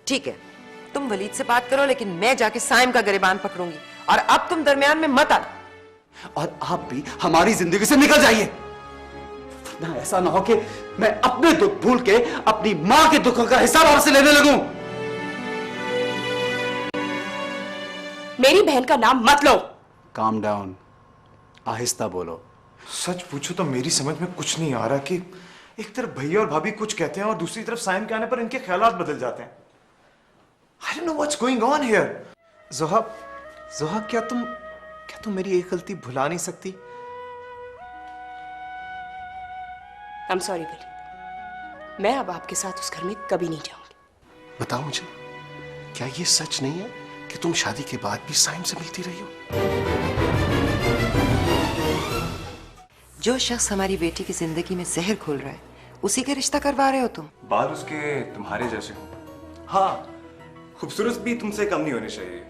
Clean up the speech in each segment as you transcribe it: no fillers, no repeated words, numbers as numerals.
ठीक है, तुम वलीद से बात करो, लेकिन मैं जाके साइम का गिरबान पकड़ूंगी और अब तुम दरमियान में मत आना। और आप भी हमारी जिंदगी से निकल जाइए, ना ऐसा ना हो कि मैं अपने दुख भूल के अपनी मां के दुखों का हिसाब आपसे लेने लगूं। मेरी बहन का नाम मत लो। काम डाउन, आहिस्ता बोलो। सच पूछो तो मेरी समझ में कुछ नहीं आ रहा कि एक तरफ भैया और भाभी कुछ कहते हैं और दूसरी तरफ साइम के आने पर इनके ख्यालात बदल जाते हैं। I don't know what's going on here. जोहा, जोहा क्या तुम मेरी एक गलती भुला नहीं सकती? I'm sorry वली, मैं अब आपके साथ उस घर में कभी नहीं जाऊंगी। बताओ मुझे, क्या ये सच नहीं है कि तुम शादी के बाद भी साइम से मिलती रही हो? जो शख्स हमारी बेटी की जिंदगी में जहर घोल रहा है, उसी का रिश्ता करवा रहे हो तुम। बाल उसके तुम्हारे जैसे हो। हाँ, खूबसूरत भी तुमसे कम नहीं होने चाहिए।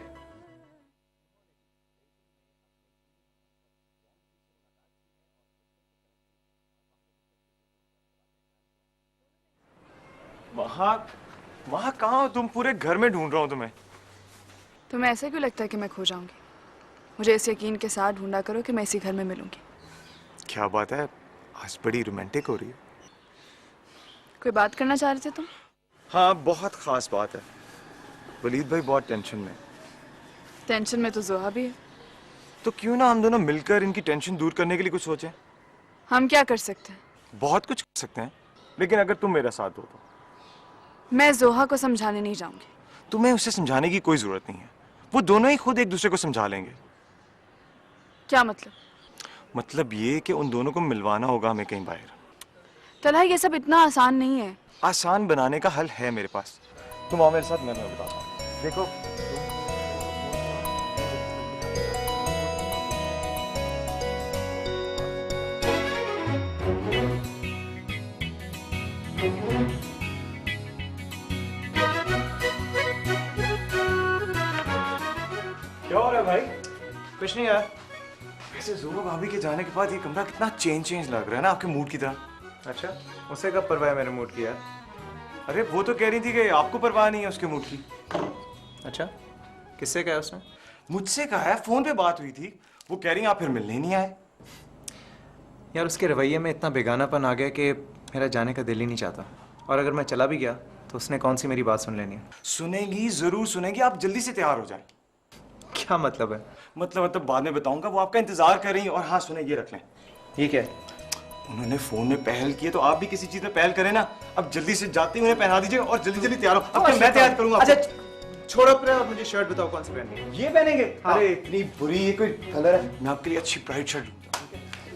वहां कहाँ हो तुम? पूरे घर में ढूंढ रहा हूं तुम्हें। तुम्हें ऐसा क्यों लगता है कि मैं खो जाऊंगी? मुझे इस यकीन के साथ ढूंढा करो कि मैं इसी घर में मिलूंगी। क्या बात है, आज बड़ी रोमांटिक हो रही है। कोई बात करना चाह रहे थे तुम? हाँ, बहुत खास बात है। वलीद भाई बहुत टेंशन में। टेंशन में तो जोहा भी है। तो क्यों ना हम दोनों मिलकर इनकी टेंशन दूर करने के लिए कुछ सोचें? हम क्या कर सकते हैं? बहुत कुछ कर सकते हैं, लेकिन अगर तुम मेरा साथ दो तो। मैं जोहा को समझाने नहीं जाऊंगी। तुम्हें उसे समझाने की कोई जरूरत नहीं है, वो दोनों ही खुद एक दूसरे को समझा लेंगे। क्या मतलब? मतलब ये कि उन दोनों को मिलवाना होगा हमें कहीं बाहर। तलहा, ये सब इतना आसान नहीं है। आसान बनाने का हल है मेरे पास। तुम आओ मेरे साथ, मैं तुम्हें बताता हूँ। देखो, क्या हो रहा है भाई? कुछ नहीं यार। वैसे जोरा भाभी के जाने के बाद ये कमरा कितना चेंज लग रहा है ना, आपके मूड की तरह। अच्छा, उसे कब परवाह है मेरे मूड की यार? अरे वो तो कह रही थी कि आपको परवाह नहीं है उसके मूड की। अच्छा, किससे कहा उसने? मुझसे कहा है, फोन पे बात हुई थी। वो कह रही हैं आप फिर मिलने नहीं आए। यार उसके रवैये में इतना बेगानापन आ गया कि मेरा जाने का दिल ही नहीं चाहता। और अगर मैं चला भी गया तो उसने कौन सी मेरी बात सुन लेनी है? सुनेगी, जरूर सुनेगी। आप जल्दी से तैयार हो जाए। क्या मतलब है? मतलब बाद में बताऊंगा। वो आपका इंतजार कर रही है। और हाँ सुने, ये रख लें। ये क्या है? उन्होंने फोन में पहल की है, तो आप भी किसी चीज में पहल करें ना। अब जल्दी से जाते ही उन्हें पहना दीजिए और जल्दी जल्दी तैयार हो। अब क्या मैं तैयार करूंगा? अच्छा छोड़ो प्रिया, और मुझे शर्ट बताओ कौन सी पहननी है। ये पहनेंगे? हाँ। अरे इतनी बुरी, ये कोई कलर है? मैं आपके लिए अच्छी ब्राइट शर्ट ढूंढता हूं।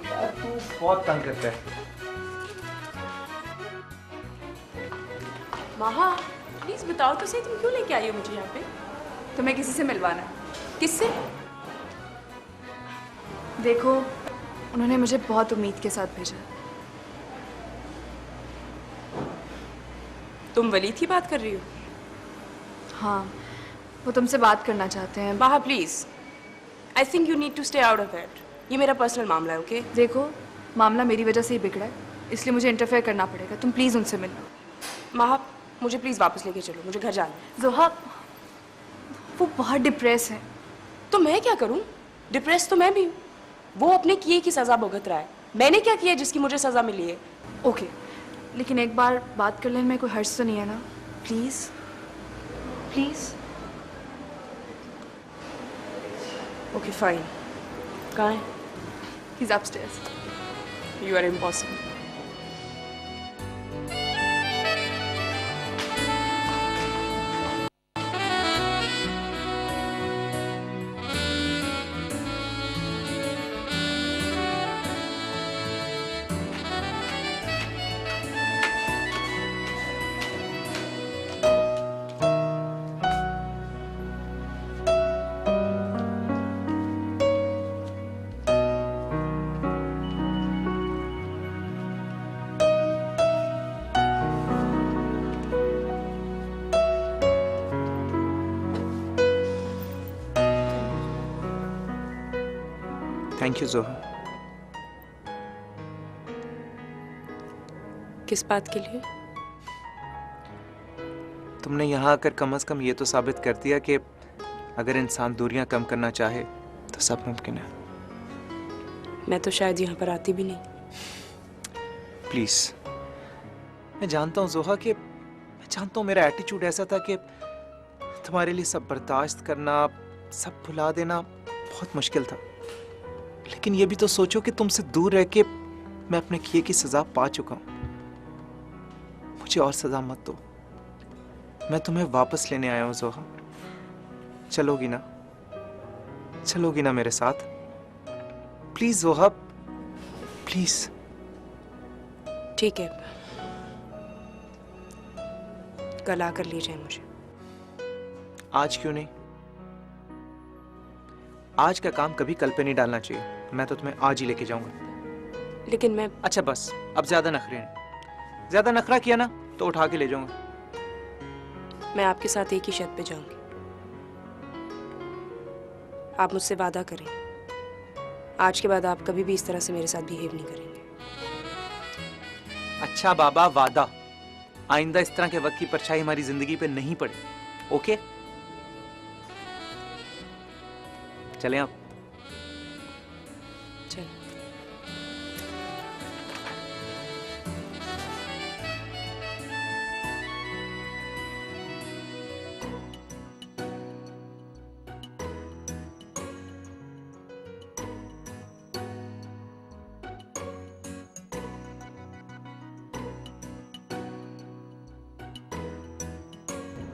यार तू बहुत तंग करता है। महा, प्लीज बताओ तो सही, तुम क्यों लेके आई हो मुझे यहाँ पे? तुम्हें किसी से मिलवाना है। किससे? देखो, उन्होंने मुझे बहुत उम्मीद के साथ भेजा। तुम वलीद की बात कर रही हो? हाँ, वो तुमसे बात करना चाहते हैं। Maha please, I think you need to stay out of it. ये मेरा पर्सनल मामला है, ओके? देखो, मामला मेरी वजह से ही बिगड़ा है, इसलिए मुझे इंटरफेयर करना पड़ेगा। तुम प्लीज उनसे मिलो। महा, मुझे प्लीज वापस लेके चलो, मुझे घर जाना है। जोहा, वो बहुत डिप्रेस है। तो मैं क्या करूं? डिप्रेस तो मैं भी हूं। वो अपने किए की सजा भुगत रहा है। मैंने क्या किया जिसकी मुझे सजा मिली है? ओके, लेकिन एक बार बात कर लेने में कोई हर्ज तो नहीं है ना? Please please. Okay fine. कहाँ है? He's upstairs. You are impossible. Thank you जोहा। किस बात के लिए? तुमने यहाँ आकर कम से कम ये तो साबित कर दिया कि अगर इंसान दूरियां कम करना चाहे तो सब मुमकिन है। मैं तो शायद यहाँ पर आती भी नहीं। प्लीज, मैं जानता हूँ जोहा कि मैं जानता हूँ मेरा एटीट्यूड ऐसा था कि तुम्हारे लिए सब बर्दाश्त करना, सब भुला देना बहुत मुश्किल था। लेकिन ये भी तो सोचो कि तुमसे दूर रह के मैं अपने किए की सजा पा चुका हूं। मुझे और सजा मत दो। मैं तुम्हें वापस लेने आया हूं जोहा। चलोगी ना? चलोगी ना मेरे साथ? प्लीज जोहा, प्लीज। ठीक है, कल आकर ले जाए मुझे। आज क्यों नहीं? आज का काम कभी कल पे नहीं डालना चाहिए। मैं तो तुम्हें आज ही लेके जाऊंगा। लेकिन मैं अच्छा बस, अब ज्यादा नखरे नहीं। ज्यादा नखरा किया ना तो उठा के ले जाऊंगा। मैं आपके साथ एक ही छत पे जाऊंगी। आप मुझसे वादा करें, आज के बाद आप कभी भी इस तरह से मेरे साथ बिहेव नहीं करेंगे। अच्छा बाबा, वादा। आइंदा इस तरह के वक्त की परछाई हमारी जिंदगी पे नहीं पड़े। ओके? चलें आप? चलो।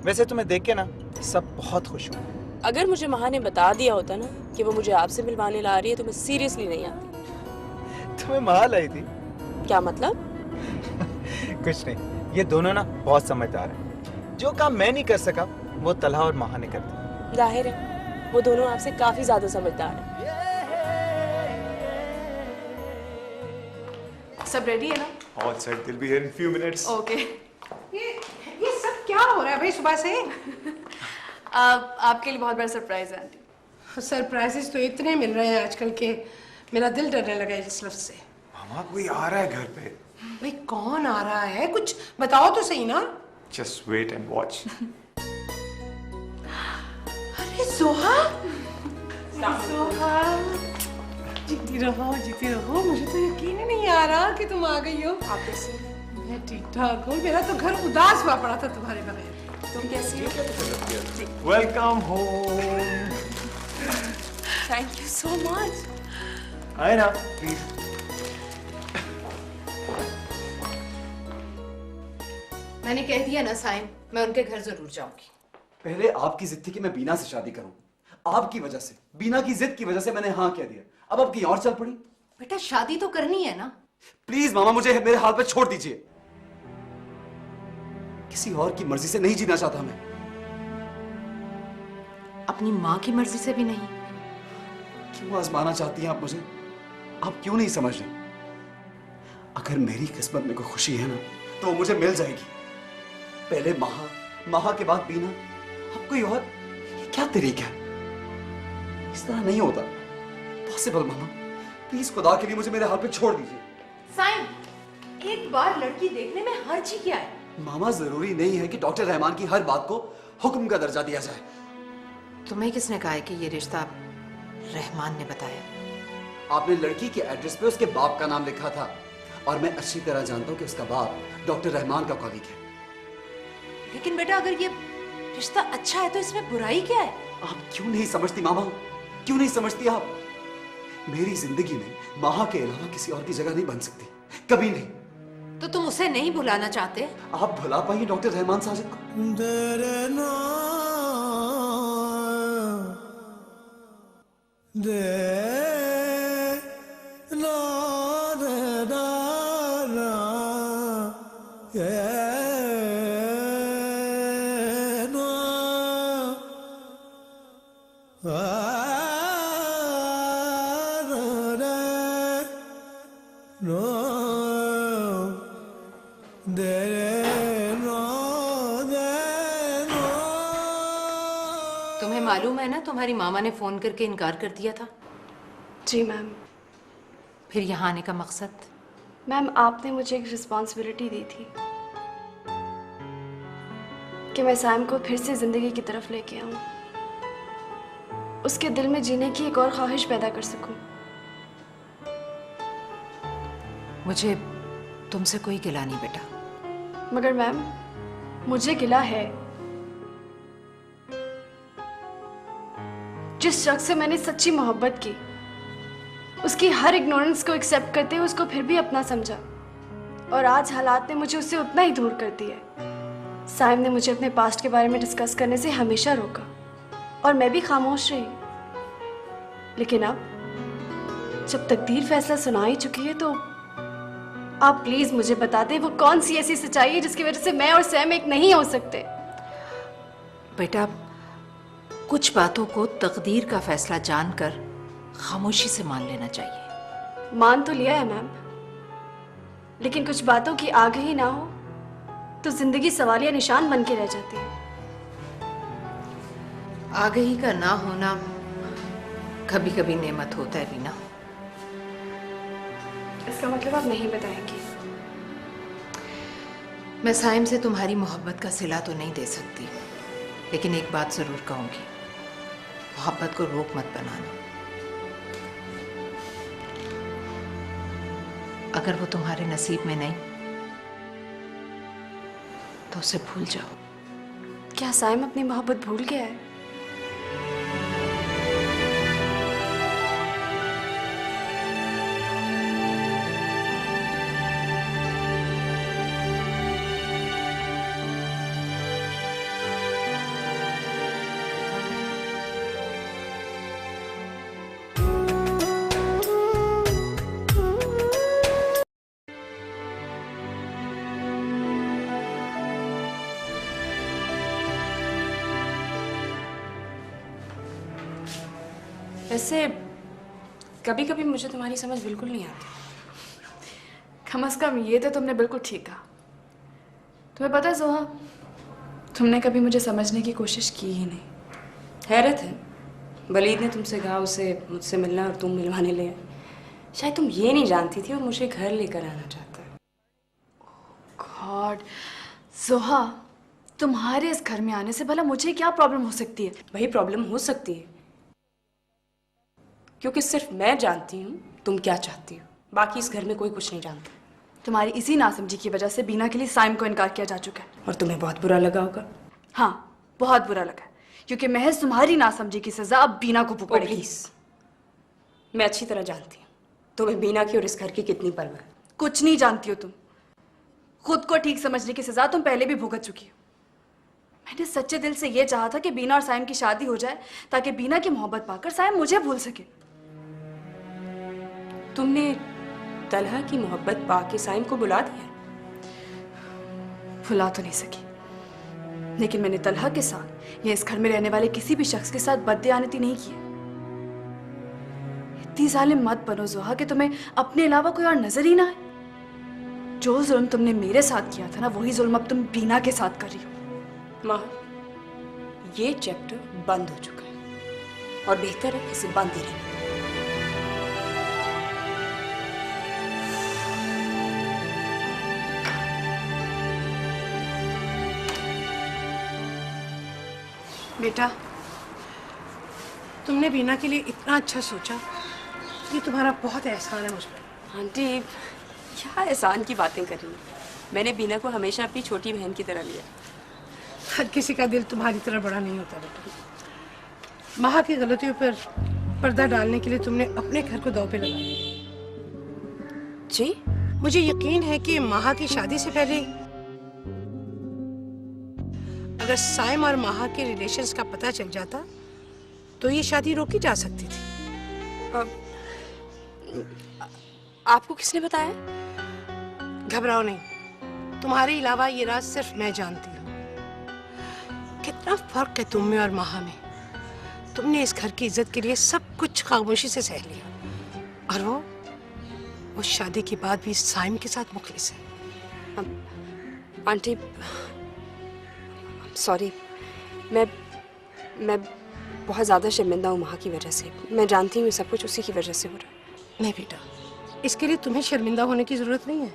वैसे तुम्हें देख के ना सब बहुत खुश हूँ। अगर मुझे माँ ने बता दिया होता ना कि वो मुझे आपसे मिलवाने ला रही है तो मैं सीरियसली नहीं आती। तुम्हें माँ लाई थी? क्या मतलब? कुछ नहीं, ये दोनों ना बहुत समझदार हैं। जो काम मैं नहीं कर सका वो तलहा और माहा ने कर दिया। जाहिर है वो दोनों आपसे काफी ज्यादा समझदार हैं। सब रेडी है ना? All set. They'll be here in few minutes. Okay. ये सब क्या हो रहा है भाई सुबह से? आपके लिए बहुत बड़ा सरप्राइज है आंटी। सरप्राइजेस तो इतने मिल रहे हैं आजकल के, मेरा दिल डरने लगा है इस लफ्ज से। मामा कोई आ रहा है घर पे। भाई कौन आ रहा है? कुछ बताओ तो सही ना। Just wait and watch. अरे जोहा, जोहा, जीती रहो। मुझे तो यकीन ही नहीं आ रहा कि तुम आ गई हो। आप कैसे? मैं ठीक ठाक हूँ। मेरा तो घर उदास हुआ पड़ा था तुम्हारे बगैर। तुम कैसी हो? Welcome home. Thank you so much. आए ना, please. मैंने कह दिया ना साइम, मैं उनके घर जरूर जाऊंगी। पहले आपकी जिद थी कि मैं बीना से शादी करूं। आपकी वजह से, बीना की जिद की वजह से मैंने हाँ कह दिया। अब आप कहीं और चल पड़ी। बेटा शादी तो करनी है ना। प्लीज मामा, मुझे मेरे हाल पे छोड़ दीजिए। किसी और की मर्जी से नहीं जीना चाहता मैं। अपनी माँ की मर्जी से भी नहीं। क्यों आजमाना चाहती हैं आप मुझे? आप क्यों नहीं समझ रहे? अगर मेरी किस्मत में कोई खुशी है ना तो वो मुझे मिल जाएगी। पहले माहा के बाद बीना, अब कोई और। ये क्या तरीका है? इस तरह नहीं होता पॉसिबल। मामा प्लीज खुदा के लिए मुझे मेरे हाल पे छोड़ दीजिए। साइम, एक बार लड़की देखने में हर्ज ही क्या है? मामा जरूरी नहीं है कि डॉक्टर रहमान की हर बात को हुक्म का दर्जा दिया जाए। तुम्हें किसने कहा है कि ये रिश्ता रहमान ने बताया? आपने लड़की के एड्रेस पे उसके बाप का नाम लिखा था और मैं अच्छी तरह जानता हूं कि उसका बाप डॉक्टर रहमान का कॉलीग है। लेकिन बेटा अगर ये रिश्ता अच्छा है तो इसमें बुराई क्या है? आप क्यों नहीं समझती मामा? क्यों नहीं समझती आप? मेरी जिंदगी में माहा के अलावा किसी और की जगह नहीं बन सकती, कभी नहीं। तो तुम उसे नहीं भुलाना चाहते? आप भुला पाएंगे डॉक्टर रहमान साजिद को? तुम्हें मालूम है ना तुम्हारी मामा ने फोन करके इनकार कर दिया था। जी मैम। फिर यहाँ आने का मकसद? मैम आपने मुझे एक रिस्पॉन्सिबिलिटी दी थी। कि मैं साइम को फिर से जिंदगी की तरफ लेके आऊं, उसके दिल में जीने की एक और ख्वाहिश पैदा कर सकूं। मुझे तुमसे कोई गिला नहीं बेटा। मगर मैम, मुझे गिला है। जिस शख्स से मैंने सच्ची मोहब्बत की, उसकी हर इग्नोरेंस को एक्सेप्ट करते हुए उसको फिर भी अपना समझा, और आज हालात ने मुझे उससे उतना ही दूर कर दिया है। साइम ने मुझे अपने पास्ट के बारे में डिस्कस करने से हमेशा रोका और मैं भी खामोश रही। लेकिन अब जब तकदीर फैसला सुना ही चुकी है, तो आप प्लीज मुझे बता दें वो कौन सी ऐसी सच्चाई है जिसकी वजह से मैं और सैम एक नहीं हो सकते। बेटा, कुछ बातों को तकदीर का फैसला जानकर खामोशी से मान लेना चाहिए। मान तो लिया है मैम, लेकिन कुछ बातों की आगाही ना हो तो जिंदगी सवालिया निशान बन के रह जाती है। आगाही का ना होना कभी कभी नेमत होता है बीना। इसका मतलब आप नहीं बताएंगी? मैं साइम से तुम्हारी मोहब्बत का सिला तो नहीं दे सकती, लेकिन एक बात जरूर कहूंगी, मोहब्बत को रोक मत बनाना। अगर वो तुम्हारे नसीब में नहीं तो उसे भूल जाओ। क्या साइम अपनी मोहब्बत भूल गया है? वैसे कभी कभी मुझे तुम्हारी समझ बिल्कुल नहीं आती। कम से कम ये तो तुमने बिल्कुल ठीक कहा। तुम्हें पता है जोहा, तुमने कभी मुझे समझने की कोशिश की ही नहीं। हैरत है, वलीद ने तुमसे कहा उसे मुझसे मिलना और तुम मिलवाने ले आए। शायद तुम ये नहीं जानती थी वो मुझे घर लेकर आना चाहता है। गॉड जोहा, तुम्हारे इस घर में आने से भला मुझे क्या प्रॉब्लम हो सकती है? वही प्रॉब्लम हो सकती है, क्योंकि सिर्फ मैं जानती हूँ तुम क्या चाहती हो, बाकी इस घर में कोई कुछ नहीं जानता। तुम्हारी इसी नासमझी की वजह से बीना के लिए साइम को इनकार किया जा चुका है। और तुम्हें बहुत बुरा लगा होगा। हाँ, बहुत बुरा लगा, क्योंकि महज तुम्हारी नासमझी की सजा अब बीना को भुगतनी पड़ेगी। मैं अच्छी तरह जानती हूँ तुम्हें बीना की और इस घर की कितनी परवाह है। कुछ नहीं जानती हो तुम। खुद को ठीक समझने की सजा तुम पहले भी भुगत चुकी हो। मैंने सच्चे दिल से यह चाहा था कि बीना और साइम की शादी हो जाए, ताकि बीना की मोहब्बत पाकर साइम मुझे भूल सके। तुमने तलहा की मोहब्बत पाके साइम को बुला दिया? भुला तो नहीं सकी, लेकिन मैंने तलहा के साथ या इस घर में रहने वाले किसी भी शख्स के साथ बददियानती नहीं की। इतनी जालिम मत बनो जोहा कि तुम्हें अपने अलावा कोई और नजर ही ना आए। जो जुल्म तुमने मेरे साथ किया था ना, वही जुल्म अब तुम बीना के साथ कर रही हो। माँ, ये चैप्टर बंद हो चुका है और बेहतर है इसे बंद ही रहे। बेटा, तुमने बीना के लिए इतना अच्छा सोचा, ये तुम्हारा बहुत एहसान है मुझ पर। आंटी, क्या एहसान की बातें कर रही हैं? मैंने बीना को हमेशा अपनी छोटी बहन की तरह लिया। हर किसी का दिल तुम्हारी तरह बड़ा नहीं होता बेटा। माँ की गलतियों पर पर्दा डालने के लिए तुमने अपने घर को दांव पे लगाया। जी, मुझे यकीन है कि माँ की शादी से पहले अगर साइम और माहा के रिलेशंस का पता चल जाता तो ये शादी रोकी जा सकती थी। आपको किसने बताया? घबराओ नहीं, तुम्हारे अलावा ये राज सिर्फ मैं जानती हूँ। कितना फर्क है तुम में और माहा में। तुमने इस घर की इज्जत के लिए सब कुछ खामोशी से सह लिया, और वो शादी के बाद भी साइम के साथ मुखलिस है। आंटी, सॉरी, मैं बहुत ज़्यादा शर्मिंदा हूँ माँ की वजह से। मैं जानती हूँ सब कुछ उसी की वजह से हो रहा है। नहीं बेटा, इसके लिए तुम्हें शर्मिंदा होने की जरूरत नहीं है।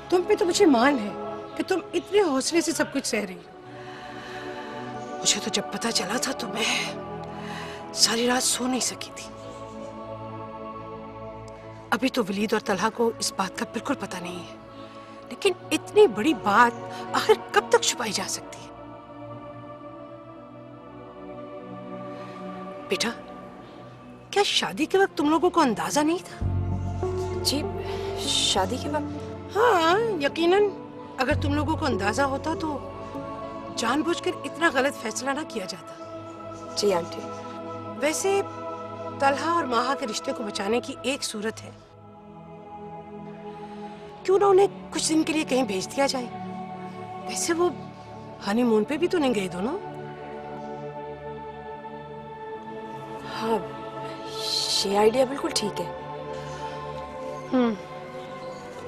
तुम पे तो मुझे मान है कि तुम इतने हौसले से सब कुछ सह रही हो। मुझे तो जब पता चला था तो मैं सारी रात सो नहीं सकी थी। अभी तो वलीद और तलहा को इस बात का बिल्कुल पता नहीं है, लेकिन इतनी बड़ी बात आखिर कब तक छुपाई जा सकती है? बेटा, क्या शादी के वक्त तुम लोगों को अंदाजा नहीं था? जी, शादी के वक्त? हाँ, यकीनन अगर तुम लोगों को अंदाजा होता तो जानबूझकर इतना गलत फैसला ना किया जाता। जी आंटी। वैसे तलहा और माहा के रिश्ते को बचाने की एक सूरत है, क्यों ना उन्हें कुछ दिन के लिए कहीं भेज दिया जाए। वैसे वो हनीमून पे भी तो नहीं गए दोनों? हाँ, ये आइडिया बिल्कुल ठीक है।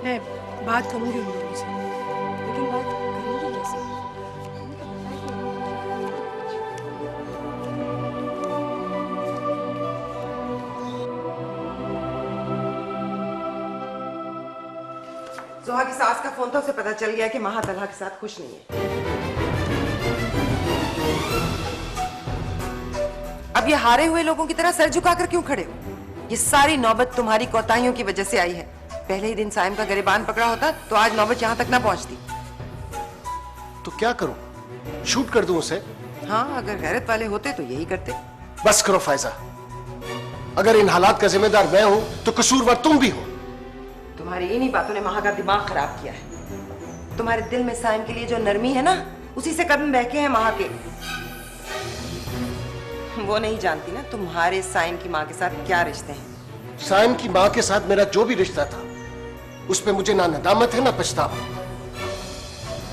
मैं बात करूंगी उन लोगों से। लेकिन बात करेंगे कैसे? जोहा की सास का फोन था, उसे पता चल गया कि माहा तलहा के साथ खुश नहीं है। अब ये हारे हुए लोगों की तरह सर झुकाकर क्यों खड़े हो? ये सारी नौबत तुम्हारी कोताहियों की वजह से आई है। पहले ही दिन साइम का गिरेबान पकड़ा होता तो आज नौबत यहां तक ना पहुंचती। तो क्या करूं? शूट कर दूं उसे? हाँ, अगर गैरत वाले होते तो यही करते। बस करो फायजा, अगर इन हालात का जिम्मेदार मैं हूं तो कसूरवार तुम भी हो। तुम्हारी इन्हीं बातों ने माहा का दिमाग खराब किया है। तुम्हारे दिल में साइम के लिए जो नरमी है ना, उसी से कदम बहके हैं माहा के। वो नहीं जानती ना तुम्हारे साइम की माँ के साथ क्या रिश्ते हैं। साइम की मां के साथ मेरा जो भी रिश्ता था उस पे मुझे ना नदामत है ना पछतावा।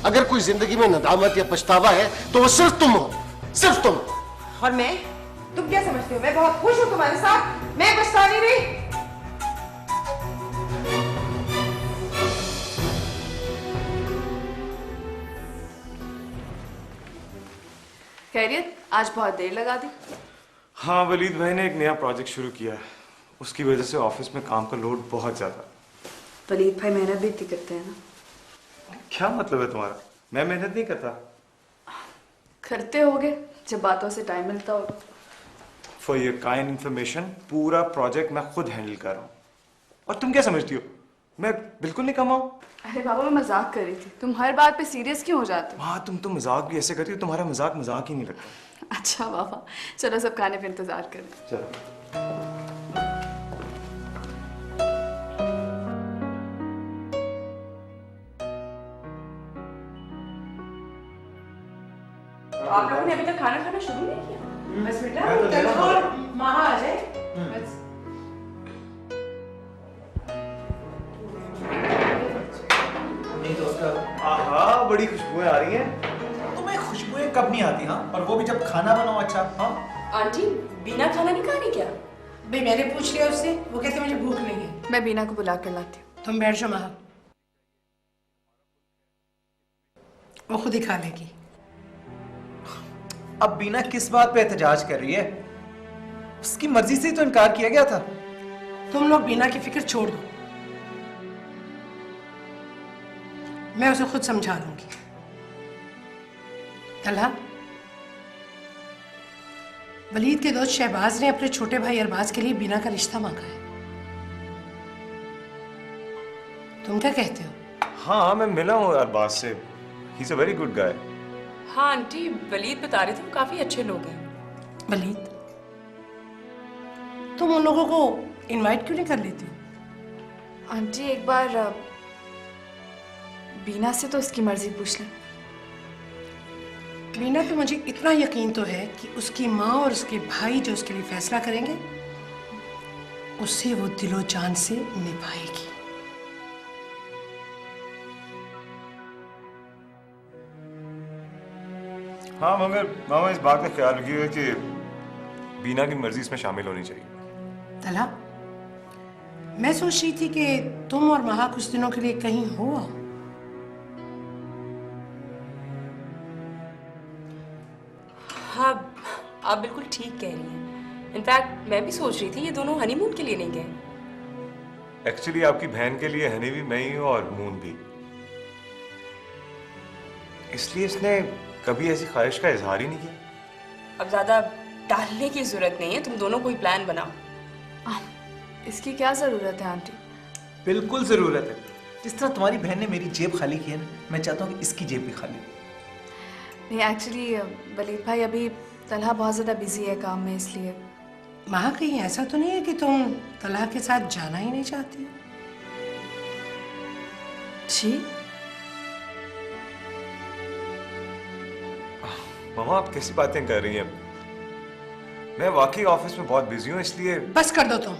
अगर कोई जिंदगी में नदामत या पछतावा है तो वो सिर्फ तुम हो, सिर्फ तुम। और मैं? तुम क्या समझते हो मैं बहुत खुश हूँ तुम्हारे साथ? मैं पछता नहीं रही। खैरियत, आज बहुत देर लगा दी। हाँ, वलीद भाई ने एक नया प्रोजेक्ट शुरू किया है, उसकी वजह से ऑफिस में काम का लोड बहुत ज्यादा। वलीद भाई मेहनत भी इतनी करते हैं ना। क्या मतलब है तुम्हारा? मैं मेहनत नहीं करता। करते होगे जब बातों से टाइम मिलता हो। फॉर योर काइंड इन्फॉर्मेशन, पूरा प्रोजेक्ट मैं खुद हैंडल कर रहा हूँ। और तुम क्या समझती हो मैं बिल्कुल नहीं कमाऊँ? अरे बाबा, मैं मजाक कर रही थी। तुम हर बात पे सीरियस क्यों हो जाते हो? हाँ, तुम तो मजाक भी ऐसे करती हो, तुम्हारा मजाक मजाक ही नहीं लगता। अच्छा बाबा, चलो सब खाने पे इंतजार करें। चलो। आप लोगों ने अभी तक खाना खाना शुरू नहीं किया? बस बेटा, मैं तो दे रहा हूँ। और माहा आ जाए बस। आहा, बड़ी खुशबुएं आ रही हैं। तुम्हें खुशबुएं कब नहीं आती? हाँ, और वो भी जब खाना बनाओ। अच्छा, हाँ। आंटी, बीना खाना नहीं खा रही क्या? भाई मैंने पूछ लिया उससे, वो कहते मुझे भूख नहीं है। मैं बीना को बुला कर लाती हूँ। तुम बैठ जाओ माहा, वो खुद ही खा लेगी। अब बीना किस बात पे एहतजाज कर रही है? उसकी मर्जी से ही तो इनकार किया गया था। तुम लोग बीना की फिक्र छोड़ दो, मैं उसे खुद समझा दूंगी। तलहा, वलीद के दोस्त शहबाज ने अपने छोटे भाई अरबाज के लिए बीना का रिश्ता मांगा है। तुम क्या कहते हो? हाँ, मैं मिला हूँ अरबाज से। He is a very good guy. हाँ आंटी, वलीद बता रहे थे वो काफी अच्छे लोग हैं। वलीद, तुम उन लोगों को इनवाइट क्यों नहीं कर लेती हो? आंटी, एक बार बीना से तो उसकी मर्जी पूछ लें। बीना पे मुझे इतना यकीन तो है कि उसकी माँ और उसके भाई जो उसके लिए फैसला करेंगे उसे वो दिलो जान से निभाएगी। हाँ, मगर मामा इस बात का ख्याल रखिएगा कि बीना की मर्जी इसमें शामिल होनी चाहिए। तलहा, मैं सोच रही थी कि तुम और महा कुछ दिनों के लिए कहीं हो आओ। हाँ, आप बिल्कुल ठीक कह रही हैं। इनफैक्ट मैं भी सोच रही थी ये दोनों हनीमून के लिए नहीं गए। एक्चुअली आपकी बहन के लिए हनी भी मैं ही हूँ और मून भी, इसलिए इसने कभी ऐसी ख्वाहिश का इजहार ही नहीं किया। अब ज्यादा टालने की जरूरत नहीं है, तुम दोनों कोई प्लान बनाओ। इसकी क्या ज़रूरत है आंटी? बिल्कुल जरूरत है। जिस तरह तुम्हारी बहन ने मेरी जेब खाली की है ना, मैं चाहता हूँ कि इसकी जेब भी खाली हो। नहीं, एक्चुअली वलीद भाई अभी तलहा बहुत ज़्यादा बिजी है काम में, इसलिए। माँ कहीं ऐसा तो नहीं है कि तुम तलहा के साथ जाना ही नहीं चाहती? जी मामा, आप कैसी बातें कर रही हैं? मैं वाकई ऑफिस में बहुत बिजी हूँ, इसलिए। बस कर दो तुम।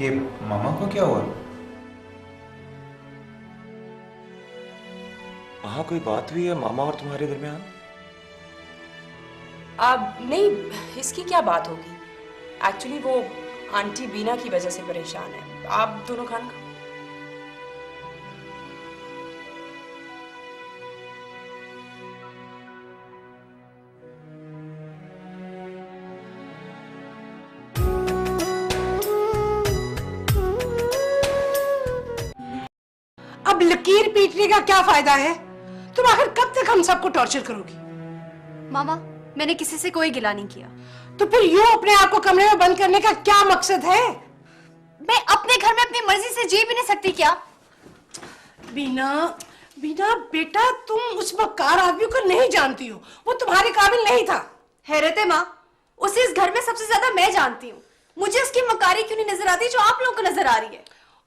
ये मामा को क्या हुआ? वहां कोई बात हुई है मामा और तुम्हारे दरमियान? अब नहीं, इसकी क्या बात होगी? एक्चुअली वो आंटी बीना की वजह से परेशान है। आप दोनों खाना खाओ। अब लकीर पीटने का क्या फायदा है? तुम आखिर कब तक हम सबको टॉर्चर करोगी? मामा, मैंने किसी से कोई गिला नहीं किया। तो फिर यूं अपने आप को कमरे में बंद करने का क्या मकसद है? मैं अपने घर में अपनी मर्जी से जी भी नहीं सकती क्या? बीना, बीना बेटा, तुम उस मक्कार आदमी को नहीं जानती हो। वो तुम्हारे काबिल नहीं था। हैरत है माँ, उसे इस घर में सबसे ज्यादा मैं जानती हूँ। मुझे उसकी मकारी क्यों नहीं नजर आती जो आप लोगों को नजर आ रही है?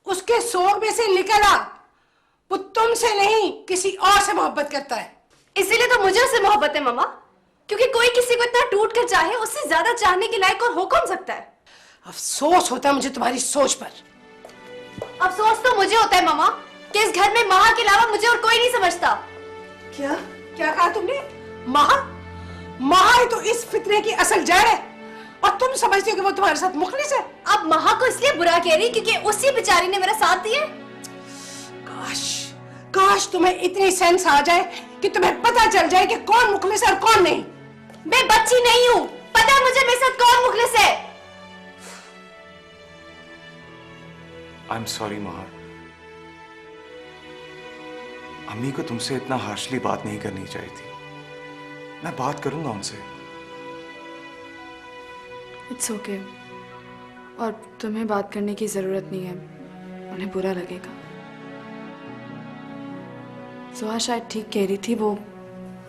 उसके सोग में से निकला। वो तुमसे नहीं, किसी और से मोहब्बत करता है। इसीलिए तो मुझे उससे मोहब्बत है मामा, क्योंकि कोई किसी को इतना टूट कर चाहे, उससे ज्यादा चाहने के लायक और हो कौन सकता है? अफसोस होता है मुझे तुम्हारी सोच पर। अफसोस तो मुझे होता है मामा कि इस घर में माँ के अलावा मुझे और कोई नहीं समझता। क्या क्या कहा तुमने? माँ? माँ ही तो इस फितरे की असल जड़ है, और तुम समझते हो कि वो तुम्हारे साथ मुखलिस है। अब माँ को इसलिए बुरा कह रही क्योंकि उसी बेचारी ने मेरा साथ दिया। काश काश तुम्हें इतनी सेंस आ जाए कि तुम्हें पता चल जाए कि कौन मुखलिस है और कौन नहीं। मैं बच्ची नहीं हूँ, पता है मुझे मेरे साथ कौन मुखलिस है। आई एम सॉरी महार, अम्मी को तुमसे इतना हार्शली बात नहीं करनी चाहिए थी। मैं बात करूंगा उनसे। इट्स ओके, और तुम्हें बात करने की जरूरत नहीं है, उन्हें बुरा लगेगा। सुहा शायद ठीक कह रही थी, वो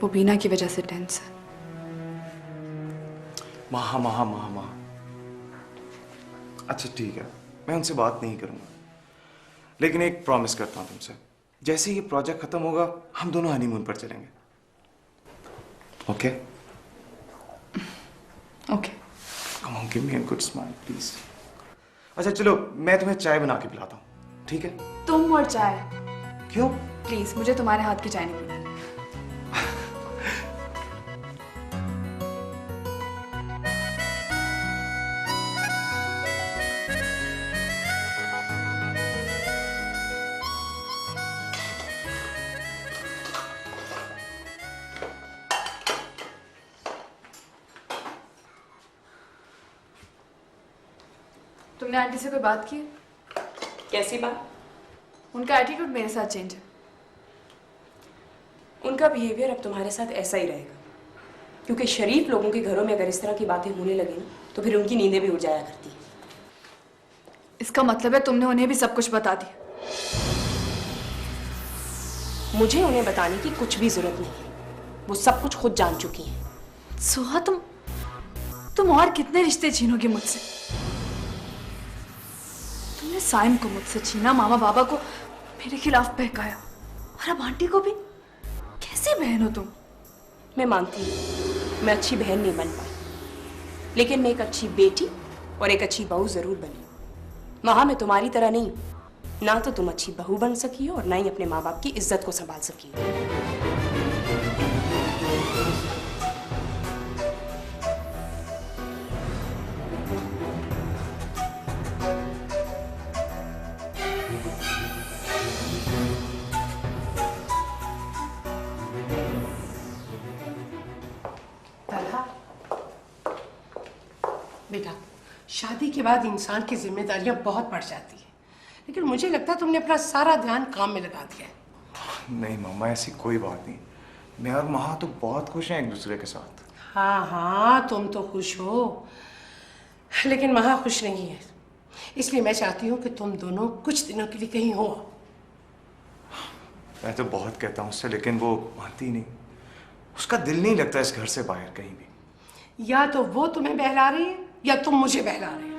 बीना की वजह से टेंस है। महा महा महा महा, अच्छा ठीक है, मैं उनसे बात नहीं करूंगा, लेकिन एक प्रॉमिस करता हूं तुमसे, जैसे ये प्रोजेक्ट खत्म होगा हम दोनों हनीमून पर चलेंगे। Okay? Okay. Come on, give me a good smile please. अच्छा चलो, मैं तुम्हें चाय बना के पिलाता हूँ, ठीक है? तुम और चाय? क्यों? प्लीज, मुझे तुम्हारे हाथ की चाय नहीं पीनी। तुमने आंटी से कोई बात की? कैसी बात? उनका एटीट्यूड मेरे साथ चेंज है। उनका बिहेवियर अब तुम्हारे साथ ऐसा ही रहेगा, क्योंकि शरीफ लोगों के घरों में अगर इस तरह की बातें होने लगी ना, तो फिर उनकी नींदें भी उड़ जाया करती हैं। इसका मतलब है तुमने उन्हें भी सब कुछ बता दिया? मुझे उन्हें बताने की कुछ भी जरूरत नहीं है, वो सब कुछ खुद जान चुकी हैं। सुहा, तुम और कितने रिश्ते छीनोगी मुझसे? तुमने साइम को मुझसे छीना, मामा बाबा को मेरे खिलाफ बहकाया, और अब आंटी को भी। कैसी बहन हो तुम? मैं मानती हूँ मैं अच्छी बहन नहीं बन पाई, लेकिन मैं एक अच्छी बेटी और एक अच्छी बहू जरूर बनी। महा, मैं तुम्हारी तरह नहीं, ना तो तुम अच्छी बहू बन सकी हो और ना ही अपने माँ बाप की इज्जत को संभाल सकी हो। बेटा, शादी के बाद इंसान की जिम्मेदारियां बहुत बढ़ जाती है, लेकिन मुझे लगता है तुमने अपना सारा ध्यान काम में लगा दिया है। नहीं मम्मा, ऐसी कोई बात नहीं। मैं और महा तो बहुत खुश हैं एक दूसरे के साथ। हाँ हाँ, तुम तो खुश हो, लेकिन महा खुश नहीं है। इसलिए मैं चाहती हूँ कि तुम दोनों कुछ दिनों के लिए कहीं हो। मैं तो बहुत कहता हूँ उससे, लेकिन वो मानती नहीं। उसका दिल नहीं लगता इस घर से बाहर कहीं भी। या तो वो तुम्हें बहला रही है या तुम मुझे बहला रहे हो।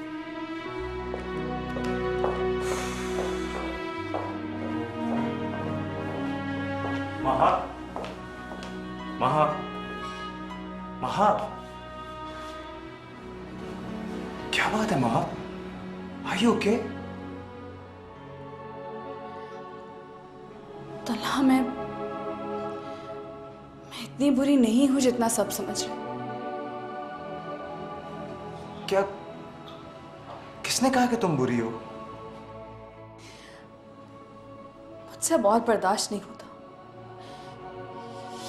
महा, महा, महा, क्या बात है महा? Are you okay? तलहा, मैं इतनी बुरी नहीं हूं जितना सब समझ रहे। क्या? किसने कहा कि तुम बुरी हो? मुझसे बहुत बर्दाश्त नहीं होता।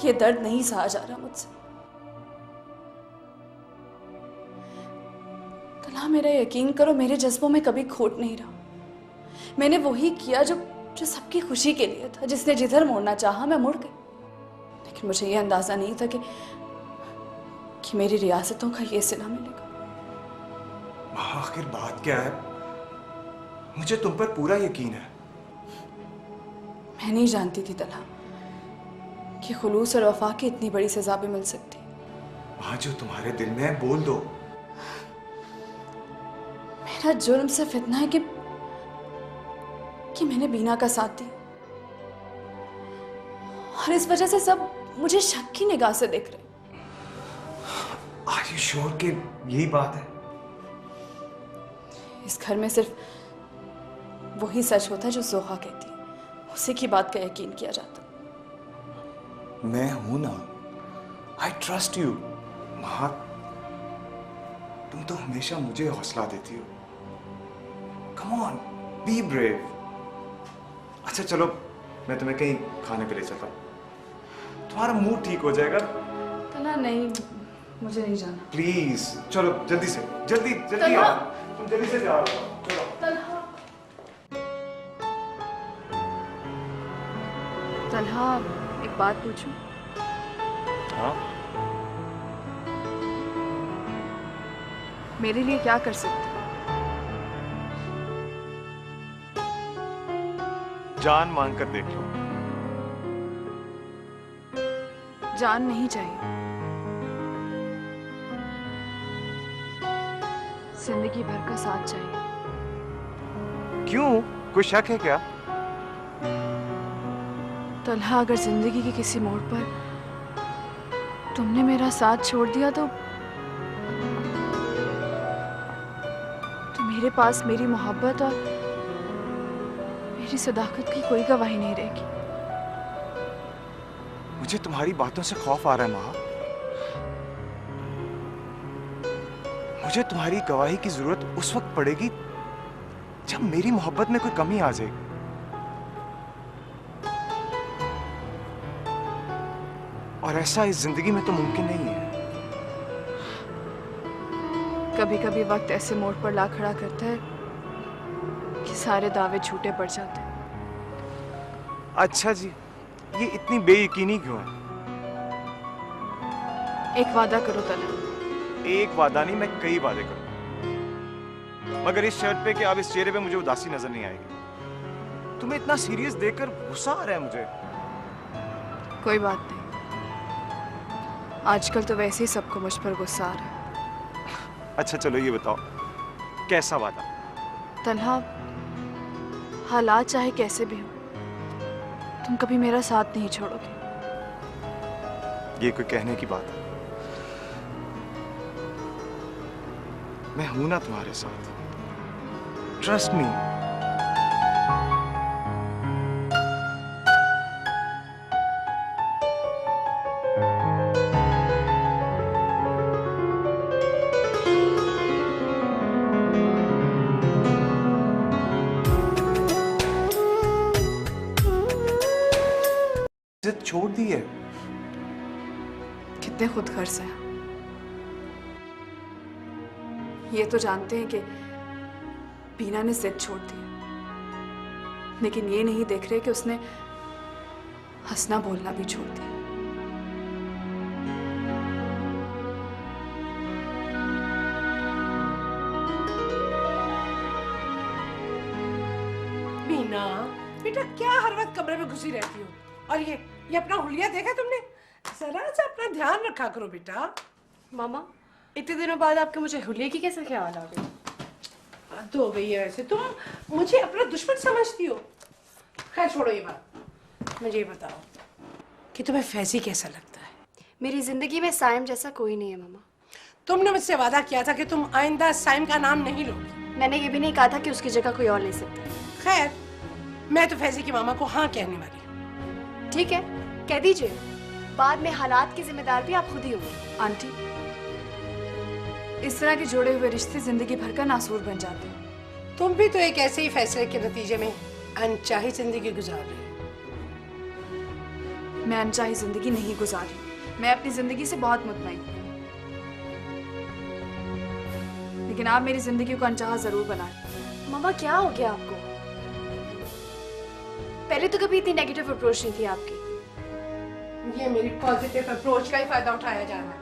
ये दर्द नहीं सहा जा रहा मुझसे। तलहा, मेरा यकीन करो, मेरे जज्बों में कभी खोट नहीं रहा। मैंने वही किया जो सबकी खुशी के लिए था। जिसने जिधर मुड़ना चाहा मैं मुड़ गई। लेकिन मुझे ये अंदाजा नहीं था कि मेरी रियासतों का ये सिला मिलेगा। आखिर बात क्या है? मुझे तुम पर पूरा यकीन है। मैं नहीं जानती थी तलहा कि खुलूस और वफा की इतनी बड़ी सजा भी मिल सकती। माँ, जो तुम्हारे दिल में है बोल दो। मेरा जुर्म सिर्फ इतना है कि मैंने बीना का साथ दिया, और इस वजह से सब मुझे शक की निगाह से देख रहे। Are you sure कि यही बात है? इस घर में सिर्फ वही सच होता है जो जोहा कहती है। उसी की बात का यकीन किया जाता। मैं हूं ना। I trust you। महा, तुम तो हमेशा मुझे हौसला देती हो। Come on, be brave। अच्छा चलो, मैं तुम्हें कहीं खाने पे ले चलता हूँ। तुम्हारा मूड ठीक हो जाएगा। तलहा, नहीं, मुझे नहीं जाना। प्लीज चलो, जल्दी से, जल्दी जल्दी आओ। तुम जल्दी से जाओ। चलो। तलहा, एक बात पूछूं? हाँ? मेरे लिए क्या कर सकते? जान मांग कर देख लो। जान नहीं चाहिए, जिंदगी भर का साथ चाहिए। क्यों? कोई शक है क्या? तलहा, अगर जिंदगी के किसी मोड़ पर तुमने मेरा साथ छोड़ दिया तो मेरे पास मेरी मोहब्बत और मेरी सदाकत की कोई गवाही नहीं रहेगी। मुझे तुम्हारी बातों से खौफ आ रहा है महा। मुझे तुम्हारी गवाही की जरूरत उस वक्त पड़ेगी जब मेरी मोहब्बत में कोई कमी आ जाएगी। और ऐसा इस जिंदगी में तो मुमकिन नहीं है। कभी कभी वक्त ऐसे मोड़ पर ला खड़ा करता है कि सारे दावे झूठे पड़ जाते हैं। अच्छा जी, ये इतनी बेयकीनी क्यों है? एक वादा करो तलहा। एक वादा नहीं, मैं कई वादे करूं, मगर इस शर्त पे कि अब इस चेहरे पे मुझे उदासी नजर नहीं आएगी। तुम्हें इतना सीरियस देखकर गुस्सा आ रहा है मुझे। कोई बात नहीं, आजकल तो वैसे ही सबको मुझ पर गुस्सा आ रहा है। अच्छा चलो ये बताओ, कैसा वादा? तलहा, हालात चाहे कैसे भी हो, तुम कभी मेरा साथ नहीं छोड़ोगे। ये कोई कहने की बात है? मैं हूं ना तुम्हारे साथ। Trust me. जिद छोड़ दी है। कितने खुद गर्ज हैं। ये तो जानते हैं कि बीना ने जिद छोड़ दी है, लेकिन ये नहीं देख रहे कि उसने हंसना बोलना भी छोड़ दिया। मीना बेटा, क्या हर वक्त कमरे में घुसी रहती हो? और ये अपना हुलिया देखा तुमने? जरा सा अपना ध्यान रखा करो बेटा। मामा, इतने दिनों बाद आपके मुझे हुलिये की कैसे ख्याल आ गई? हद हो गई है वैसे, तुम मुझे अपना दुश्मन समझती हो। खैर छोड़ो ये बात, मुझे ये बताओ कि तुम्हें फैजी कैसा लगता है? मेरी जिंदगी में साइम जैसा कोई नहीं है मामा। तुमने मुझसे वादा किया था कि तुम आइंदा साइम का नाम नहीं लोगी। मैंने ये भी नहीं कहा था कि उसकी जगह कोई और ले सकता है। खैर, मैं तो फैजी की मामा को हाँ कहने वाली। ठीक है, कह दीजिए। बाद में हालात की जिम्मेदार भी आप खुद ही होंगे। आंटी, इस तरह के जोड़े हुए रिश्ते जिंदगी भर का नासूर बन जाते हैं। तुम भी तो एक ऐसे ही फैसले के नतीजे में अनचाही जिंदगी गुजार रही हो। मैं अनचाही जिंदगी नहीं गुजारी, मैं अपनी जिंदगी से बहुत मुतमईन हूं। लेकिन आप मेरी जिंदगी को अनचाहा जरूर बनाए। मामा, क्या हो गया आपको? पहले तो कभी इतनी नेगेटिव अप्रोच नहीं थी आपकी। ये मेरी पॉजिटिव अप्रोच का ही फायदा उठाया जा रहा है।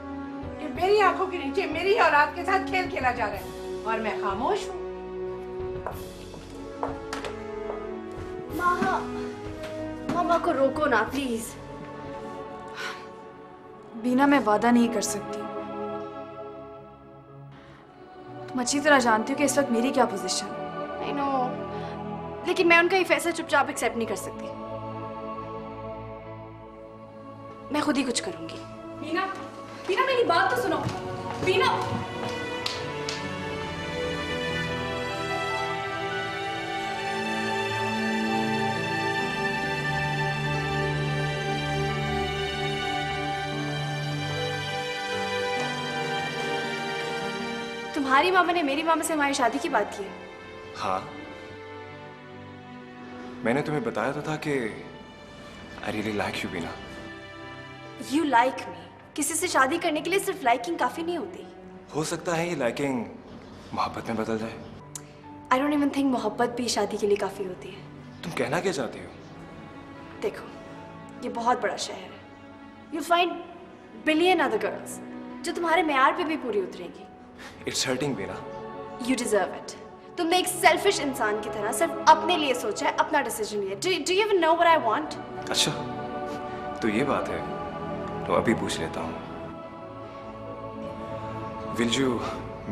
ये मेरी आंखों के नीचे मेरी औलाद के साथ खेल खेला जा रहा है और मैं खामोश हूँ। मामा को रोको ना प्लीज। बीना, मैं वादा नहीं कर सकती। तुम अच्छी तरह जानती हो कि इस वक्त मेरी क्या पोजीशन है। आई नो, लेकिन मैं उनका ये फैसला चुपचाप एक्सेप्ट नहीं कर सकती। मैं खुद ही कुछ करूंगी। बीना, बीना मेरी बात तो सुनो। बीना, तुम्हारी मामा ने मेरी मामा से हमारी शादी की बात की है। हाँ, मैंने तुम्हें बताया तो था कि I really like you Bina. You like me। किसी से शादी करने के लिए सिर्फ लाइकिंग काफी नहीं होती। हो सकता है ये लाइकिंग मोहब्बत में बदल जाए। I don't even think मोहब्बत भी शादी के लिए काफी होती है। तुम कहना क्या चाहती हो? देखो, ये बहुत बड़ा शहर है। You'll find billion other girls जो तुम्हारे मेयार पे भी पूरी उतरेंगी। It's hurting Bina. You deserve it। तुमने एक सेल्फिश इंसान की तरह सिर्फ अपने लिए सोचा है, अपना डिसीजन लिया। Do you even know what I want? अच्छा, तो ये बात है, तो अभी पूछ लेता हूँ। Will you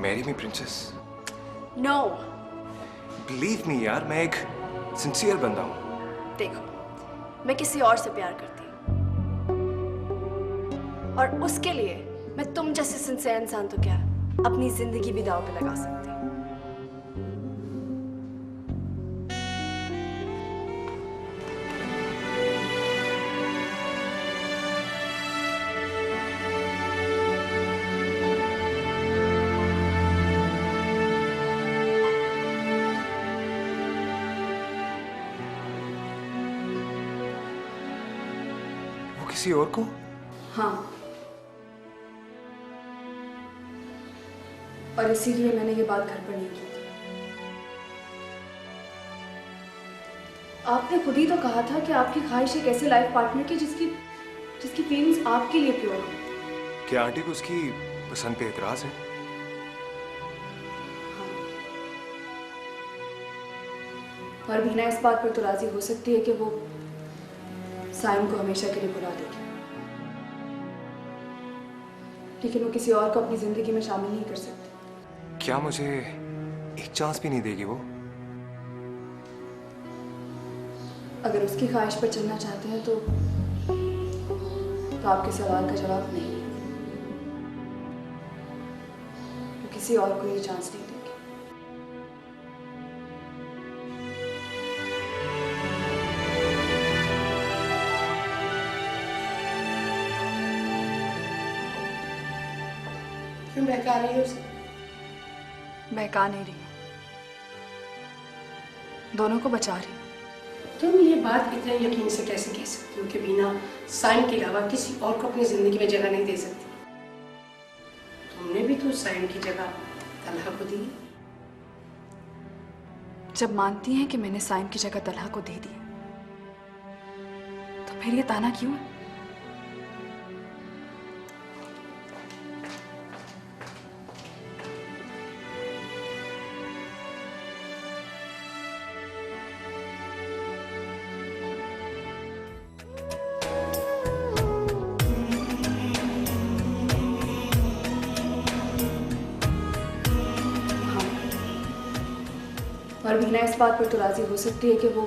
marry me, princess? No। Believe me यार, मैं एक सिंसियर बंदा हूँ। देखो, मैं किसी और से प्यार करती हूँ और उसके लिए मैं तुम जैसे सिंसियर इंसान तो क्या, अपनी जिंदगी भी दांव पे लगा सकती हूँ। वो किसी और को? हाँ, और इसीलिए मैंने ये बात घर पर नहीं की थी। आपने खुद ही तो कहा था कि आपकी ख्वाहिश एक ऐसे लाइफ पार्टनर की जिसकी फीलिंग्स आपके लिए प्योर हो। क्या आंटी को उसकी पसंद पे एतराज है? और बीना इस बात पर तो राजी हो सकती है कि वो साइम को हमेशा के लिए भुला देगी, लेकिन वो किसी और को अपनी जिंदगी में शामिल नहीं कर सकती। क्या मुझे एक चांस भी नहीं देगी वो? अगर उसकी ख्वाहिश पर चलना चाहते हैं तो आपके सवाल का जवाब नहीं है। वो किसी और को ये चांस नहीं देगी। क्यों बहका रही हो उसे? बहका नहीं रही, दोनों को बचा रही। तुम ये बात इतने यकीन से कैसे कह सकती हो कि बीना साइम के अलावा किसी और को अपनी जिंदगी में जगह नहीं दे सकती? तुमने भी तो साइम की जगह तन्हा को दी। जब मानती हैं कि मैंने साइम की जगह तलहा को दे दी, तो फिर ये ताना क्यों है? और वीना इस बात पर तो राजी हो सकती है कि वो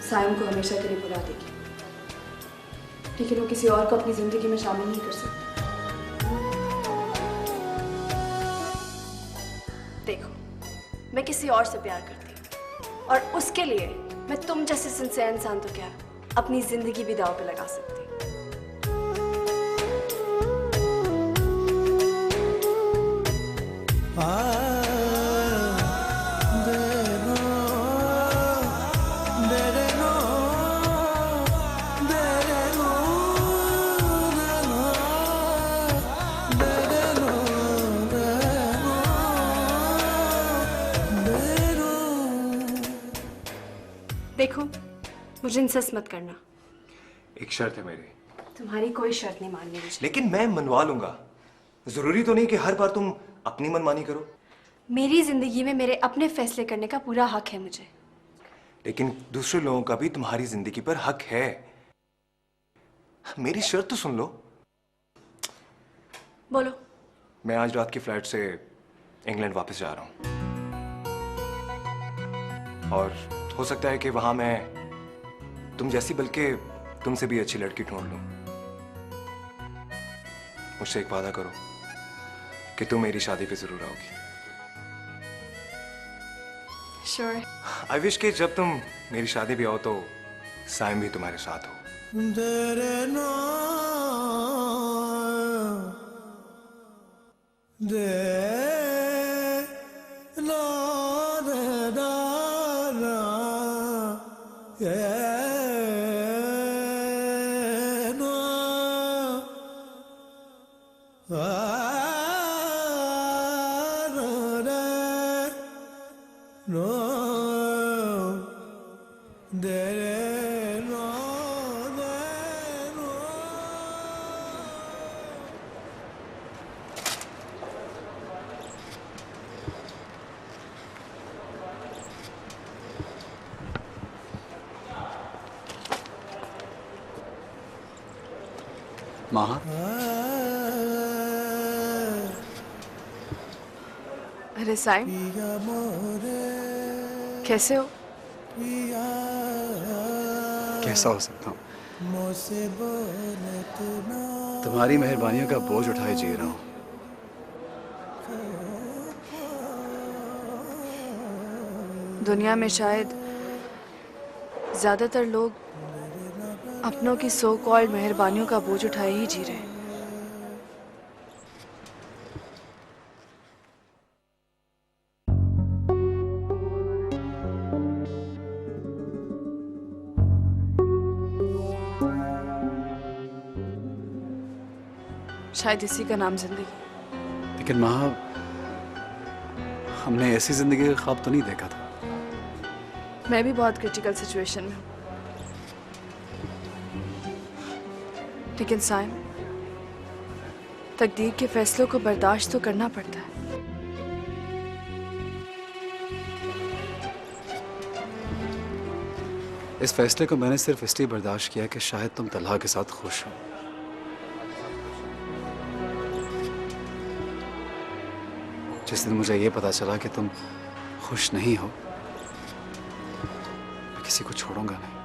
साइम को हमेशा के लिए भुला देगी, लेकिन वो किसी और को अपनी जिंदगी में शामिल नहीं कर सकती। देखो, मैं किसी और से प्यार करती हूँ और उसके लिए मैं तुम जैसे सिंसियर इंसान तो क्या अपनी जिंदगी भी दांव पे लगा सकती। देखो, मुझे इंसिस्ट मत करना। एक शर्त है मेरी। तुम्हारी कोई शर्त नहीं माननी मुझे। लेकिन मैं मनवा लूंगा। जरूरी तो नहीं कि हर बार तुम अपनी मनमानी करो। मेरी जिंदगी में मेरे अपने फैसले करने का पूरा हक है मुझे। लेकिन दूसरे लोगों का भी तुम्हारी जिंदगी पर हक है। मेरी शर्त तो सुन लो। बोलो। मैं आज रात की फ्लाइट से इंग्लैंड वापस जा रहा हूं और हो सकता है कि वहां मैं तुम जैसी बल्कि तुमसे भी अच्छी लड़की ढूंढ लूं। मुझसे एक वादा करो कि तुम मेरी शादी पे जरूर आओगी। Sure. आई विश कि जब तुम मेरी शादी भी आओ तो साइम भी तुम्हारे साथ हो। माहा, अरे साइम, कैसे हो? कैसा हो सकता हूँ? तुम्हारी मेहरबानियों का बोझ उठाए जी रहा हूँ। दुनिया में शायद ज्यादातर लोग अपनों की सो कॉल्ड मेहरबानियों का बोझ उठाए ही जी रहे हैं। शायद इसी का नाम जिंदगी। लेकिन माहा, हमने ऐसी जिंदगी का ख्वाब तो नहीं देखा था। मैं भी बहुत क्रिटिकल सिचुएशन में हूँ, लेकिन साइम, तकदीर के फैसलों को बर्दाश्त तो करना पड़ता है। इस फैसले को मैंने सिर्फ इसलिए बर्दाश्त किया कि शायद तुम तलहा के साथ खुश हो। जिस दिन मुझे ये पता चला कि तुम खुश नहीं हो, मैं किसी को छोड़ूंगा नहीं।